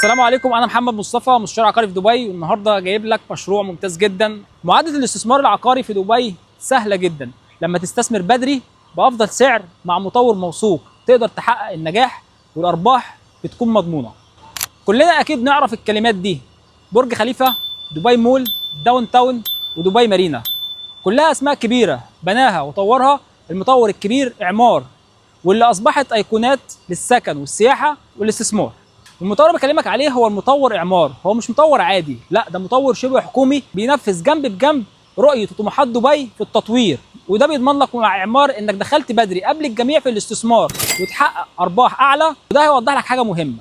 السلام عليكم، انا محمد مصطفى مستشار عقاري في دبي، والنهارده جايب لك مشروع ممتاز جدا. معادله الاستثمار العقاري في دبي سهله جدا لما تستثمر بدري بافضل سعر مع مطور موثوق، تقدر تحقق النجاح والارباح بتكون مضمونه. كلنا اكيد نعرف الكلمات دي: برج خليفه، دبي مول، داون تاون، ودبي مارينا. كلها اسماء كبيره بناها وطورها المطور الكبير اعمار، واللي اصبحت ايقونات للسكن والسياحه والاستثمار. المطور اللي بكلمك عليه هو المطور اعمار، هو مش مطور عادي، لا ده مطور شبه حكومي بينفذ جنب بجنب رؤيه وطموحات دبي في التطوير. وده بيضمن لك مع اعمار انك دخلت بدري قبل الجميع في الاستثمار وتحقق ارباح اعلى. وده هيوضح لك حاجه مهمه: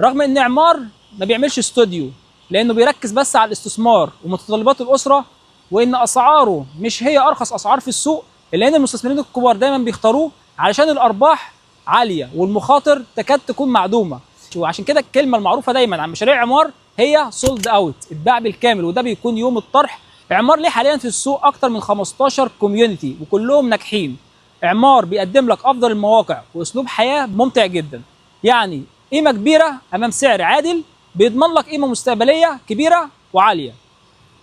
رغم ان اعمار ما بيعملش استوديو لانه بيركز بس على الاستثمار ومتطلبات الاسره، وان اسعاره مش هي ارخص اسعار في السوق، الا ان المستثمرين الكبار دايما بيختاروه علشان الارباح عاليه والمخاطر تكاد تكون معدومه. وعشان كده الكلمه المعروفه دايما عن مشاريع اعمار هي سولد اوت، اتباع بالكامل، وده بيكون يوم الطرح. اعمار ليه حاليا في السوق اكتر من 15 كوميونتي وكلهم ناجحين. اعمار بيقدم لك افضل المواقع واسلوب حياه ممتع جدا، يعني قيمه كبيره امام سعر عادل بيضمن لك قيمه مستقبليه كبيره وعاليه.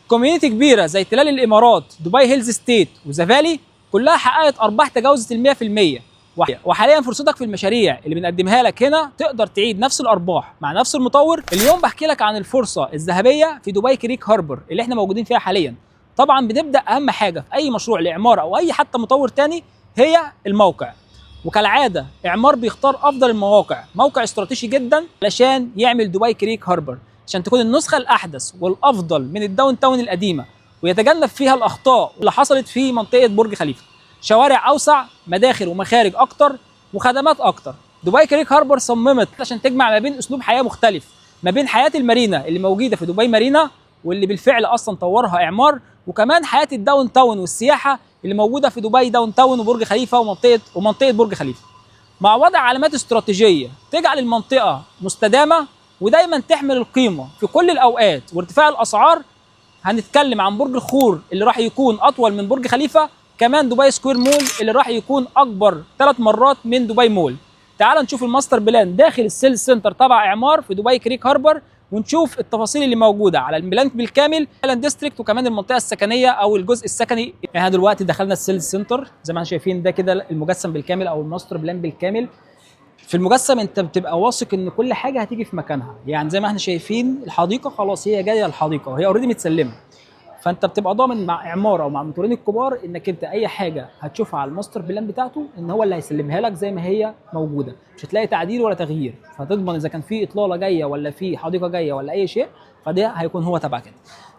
كوميونتي كبيره زي تلال الامارات، دبي هيلز ستيت، وزافالي كلها حققت ارباح تجاوزت ال 100%. وحاليا فرصتك في المشاريع اللي بنقدمها لك هنا تقدر تعيد نفس الارباح مع نفس المطور. اليوم بحكي لك عن الفرصه الذهبيه في دبي كريك هاربر اللي احنا موجودين فيها حاليا. طبعا بنبدا اهم حاجه في اي مشروع لاعمار او اي حتى مطور تاني هي الموقع. وكالعاده اعمار بيختار افضل المواقع، موقع استراتيجي جدا علشان يعمل دبي كريك هاربر عشان تكون النسخه الاحدث والافضل من الداون تاون القديمه، ويتجنب فيها الاخطاء اللي حصلت في منطقه برج خليفه. شوارع اوسع، مداخل ومخارج اكتر، وخدمات اكتر. دبي كريك هاربر صممت عشان تجمع ما بين اسلوب حياه مختلف، ما بين حياه المارينا اللي موجوده في دبي مارينا واللي بالفعل اصلا طورها اعمار، وكمان حياه الداون تاون والسياحه اللي موجوده في دبي داون تاون وبرج خليفه ومنطقه برج خليفه، مع وضع علامات استراتيجيه تجعل المنطقه مستدامه ودايما تحمل القيمه في كل الاوقات. وارتفاع الاسعار هنتكلم عن برج الخور اللي راح يكون اطول من برج خليفه، كمان دبي سكوير مول اللي راح يكون اكبر 3 مرات من دبي مول. تعال نشوف الماستر بلان داخل السيلز سنتر تبع اعمار في دبي كريك هاربر، ونشوف التفاصيل اللي موجوده على البلان بالكامل، ايلاند ديستريكت، وكمان المنطقه السكنيه او الجزء السكني. احنا دلوقتي دخلنا السيلز سنتر زي ما احنا شايفين، ده كده المجسم بالكامل او الماستر بلان بالكامل. في المجسم انت بتبقى واثق ان كل حاجه هتيجي في مكانها، يعني زي ما احنا شايفين الحديقه خلاص هي جايه الحديقه وهي اوريدي متسلمه، فانت بتبقى ضامن مع اعمار او مع المطورين الكبار انك انت اي حاجه هتشوفها على الماستر بلان بتاعته ان هو اللي هيسلمها لك زي ما هي موجوده، مش هتلاقي تعديل ولا تغيير، فتضمن اذا كان في اطلاله جايه ولا في حديقه جايه ولا اي شيء فده هيكون هو تبع كده.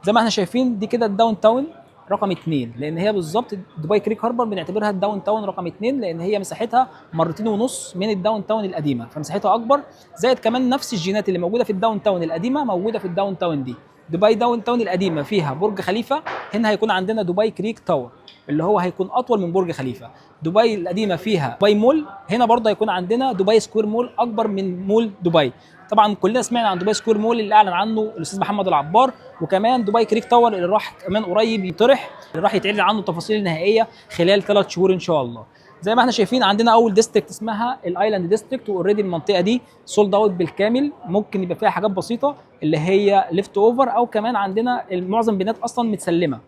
زي ما احنا شايفين دي كده الداون تاون رقم 2، لان هي بالظبط دبي كريك هاربر بنعتبرها الداون تاون رقم 2 لان هي مساحتها مرتين ونص من الداون تاون القديمه، فمساحتها اكبر. زائد كمان نفس الجينات اللي موجوده في الداون تاون القديمه موجوده في الداون تاون دي. دبي داون تاون القديمه فيها برج خليفه، هنا هيكون عندنا دبي كريك تاور اللي هو هيكون اطول من برج خليفه. دبي القديمه فيها دبي مول، هنا برضه هيكون عندنا دبي سكوير مول اكبر من مول دبي. طبعا كلنا سمعنا عن دبي سكوير مول اللي اعلن عنه الاستاذ محمد العبار، وكمان دبي كريك تاور اللي راح كمان قريب يطرح، اللي راح يتعلن عنه التفاصيل النهائيه خلال 3 شهور ان شاء الله. زي ما احنا شايفين عندنا اول ديستريكت اسمها الايلاند ديستريكت، واوريدي المنطقه دي سولد اوت بالكامل، ممكن يبقى فيها حاجات بسيطه اللي هي ليفت اوفر، او كمان عندنا معظم بنات اصلا متسلمه.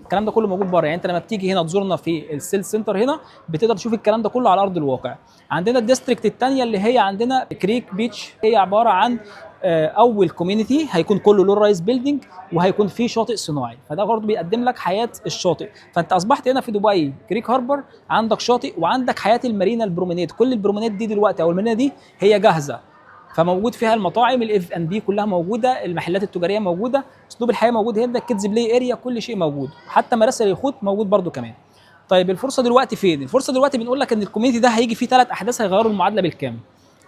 الكلام ده كله موجود بره، يعني انت لما بتيجي هنا تزورنا في السيل سنتر هنا بتقدر تشوف الكلام ده كله على ارض الواقع. عندنا الديستريكت الثانيه اللي هي عندنا كريك بيتش، هي عباره عن اول كوميونتي هيكون كله لو رايز بيلدينج وهيكون فيه شاطئ صناعي، فده برضه بيقدم لك حياه الشاطئ. فانت اصبحت هنا في دبي كريك هاربر عندك شاطئ وعندك حياه المارينا البرومينات، كل البرومينات دي دلوقتي او المارينا دي هي جاهزه، فموجود فيها المطاعم الاف ان بي كلها موجوده، المحلات التجاريه موجوده، اسلوب الحياه موجود هنا، الكيدز بلاي اريا كل شيء موجود، حتى مراسل اليخوت موجود برده كمان. طيب الفرصه دلوقتي فين؟ الفرصه دلوقتي بنقول لك ان الكوميونتي ده هيجي فيه 3 احداث هيغيروا المعادله بالكامل.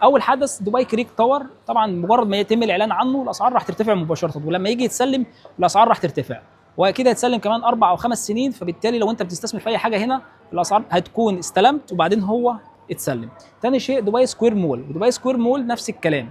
اول حدث دبي كريك تاور، طبعا مجرد ما يتم الاعلان عنه الاسعار راح ترتفع مباشره، ولما يجي يتسلم الاسعار راح ترتفع، واكيد هيتسلم كمان 4 أو 5 سنين، فبالتالي لو انت بتستثمر في اي حاجه هنا الاسعار هتكون استلمت وبعدين هو اتسلم. تاني شيء دبي سكوير مول، ودبي سكوير مول نفس الكلام،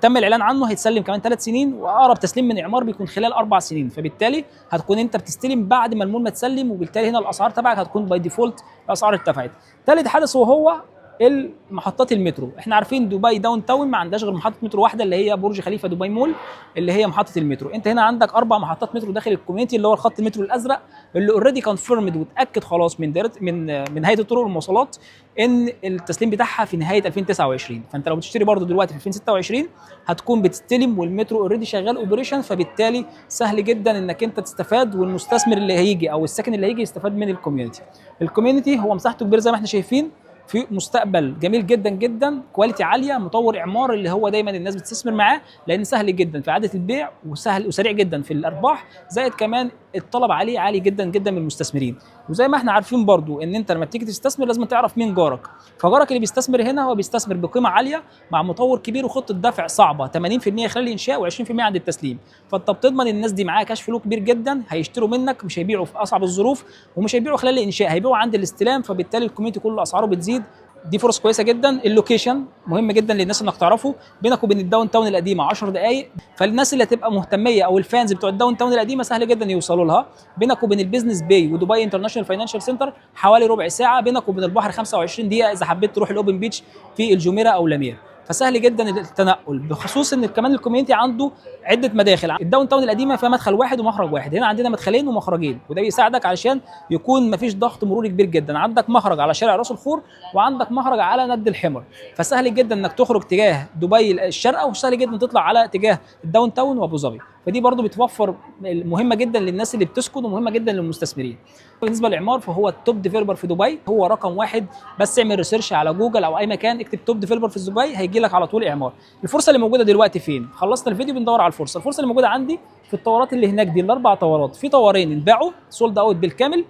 تم الاعلان عنه هيتسلم كمان 3 سنين، واقرب تسليم من اعمار بيكون خلال 4 سنين، فبالتالي هتكون انت بتستلم بعد ما المول ما تسلم، وبالتالي هنا الاسعار تبعك هتكون باي ديفولت الاسعار ارتفعت. ثالث حدث وهو المحطات المترو. احنا عارفين دبي داون تاون ما عندهاش غير محطه مترو واحده اللي هي برج خليفه دبي مول، اللي هي محطه المترو. انت هنا عندك 4 محطات مترو داخل الكوميونتي، اللي هو الخط المترو الازرق اللي اوريدي كونفيرمد واتاكد خلاص من هيئه الطرق والمواصلات ان التسليم بتاعها في نهايه 2029. فانت لو بتشتري برضو دلوقتي في 2026 هتكون بتستلم والمترو اوريدي شغال اوبريشن، فبالتالي سهل جدا انك انت تستفاد والمستثمر اللي هيجي او الساكن اللي هيجي يستفاد من الكوميونتي. الكوميونتي هو مساحته كبيره زي ما احنا شايفين، في مستقبل جميل جدا جدا، كواليتي عاليه، مطور اعمار اللي هو دايما الناس بتستثمر معاه لان سهل جدا في اعاده البيع وسهل وسريع جدا في الارباح، زائد كمان الطلب عليه عالي جدا جدا من المستثمرين. وزي ما احنا عارفين برضو ان انت لما تيجي تستثمر لازم تعرف مين جارك، فجارك اللي بيستثمر هنا هو بيستثمر بقيمه عاليه مع مطور كبير وخطه دفع صعبه 80% خلال الانشاء و20% عند التسليم. فانت بتضمن الناس دي معاها كاش فلو كبير جدا، هيشتروا منك، مش هيبيعوا في اصعب الظروف ومش هيبيعوا خلال الانشاء، هيبيعوا عند الاستلام، فبالتالي الكوميونتي كله اسعاره بتزيد. دي فرص كويسه جدا. اللوكيشن مهم جدا للناس انك تعرفه، بينك وبين الداون تاون القديمه 10 دقائق، فالناس اللي هتبقى مهتميه او الفانز بتوع الداون تاون القديمه سهل جدا يوصلوا لها. بينك وبين البيزنس باي ودبي انترناشونال فاينانشال سنتر حوالي ربع ساعه، بينك وبين البحر 25 دقيقه اذا حبيت تروح الاوبن بيتش في الجميره او لامير، فسهل جدا التنقل. بخصوص ان كمان الكوميونتي عنده عده مداخل، الداون تاون القديمه فيها مدخل واحد ومخرج واحد، هنا عندنا مدخلين ومخرجين، وده بيساعدك علشان يكون مفيش ضغط مروري كبير جدا. عندك مخرج على شارع راس الخور وعندك مخرج على ند الحمر، فسهل جدا انك تخرج تجاه دبي الشارقه وسهل جدا تطلع على اتجاه الداون تاون وابو ظبي، فدي برضو بتوفر مهمه جدا للناس اللي بتسكن ومهمه جدا للمستثمرين. بالنسبه للاعمار فهو التوب ديفلوبر في دبي، هو رقم واحد، بس اعمل ريسيرش على جوجل او اي مكان اكتب توب ديفلوبر في دبي هيجي لك على طول اعمار. الفرصه اللي موجوده دلوقتي فين؟ خلصنا الفيديو بندور على الفرصه اللي موجوده عندي في الطورات اللي هناك دي، ال4 طورات، في طورين انباعوا سولد اوت بالكامل،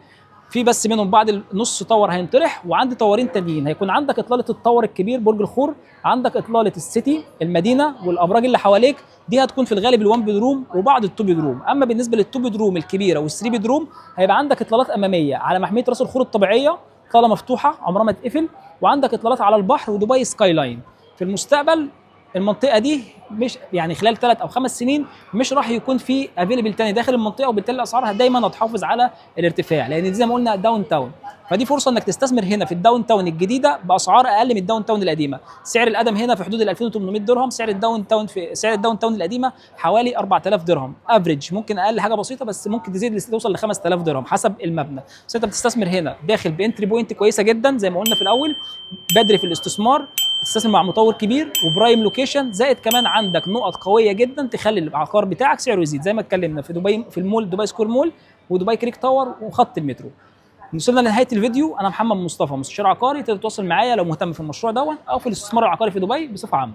في بس منهم بعد نص طور هينطرح، وعندي طورين تانيين. هيكون عندك اطلاله الطور الكبير برج الخور، عندك اطلاله السيتي المدينه والابراج اللي حواليك، دي هتكون في الغالب الوان بيدروم وبعض التو بيدروم. اما بالنسبه للتو بيدروم الكبيره والثري بيدروم هيبقى عندك اطلالات اماميه على محميه راس الخور الطبيعيه، اطلاله مفتوحه عمرها ما تقفل، وعندك اطلالات على البحر ودبي سكاي لاين. في المستقبل المنطقه دي مش يعني خلال 3 أو 5 سنين مش راح يكون في افيلبل تاني داخل المنطقه، وبالتالي اسعارها دايما هتحافظ على الارتفاع، لان دي زي ما قلنا داون تاون، فدي فرصه انك تستثمر هنا في الداون تاون الجديده باسعار اقل من الداون تاون القديمه. سعر القدم هنا في حدود ال 2800 درهم، سعر الداون تاون القديمه حوالي 4000 درهم افريج، ممكن اقل حاجه بسيطه بس ممكن تزيد توصل ل 5000 درهم حسب المبنى. بس انت بتستثمر هنا داخل بانتري بوينت كويسه جدا زي ما قلنا في الاول، بدري في الاستثمار، تستثمر مع مطور كبير وبرايم لوكيشن، زائد كمان عندك نقط قويه جدا تخلي العقار بتاعك سعره يزيد زي ما اتكلمنا في دبي، في المول دبي سكوير مول ودبي كريك تاور وخط المترو. وصلنا لنهايه الفيديو. انا محمد مصطفى، مستشار عقاري، تقدر تتواصل معايا لو مهتم في المشروع ده او في الاستثمار العقاري في دبي بصفه عامه.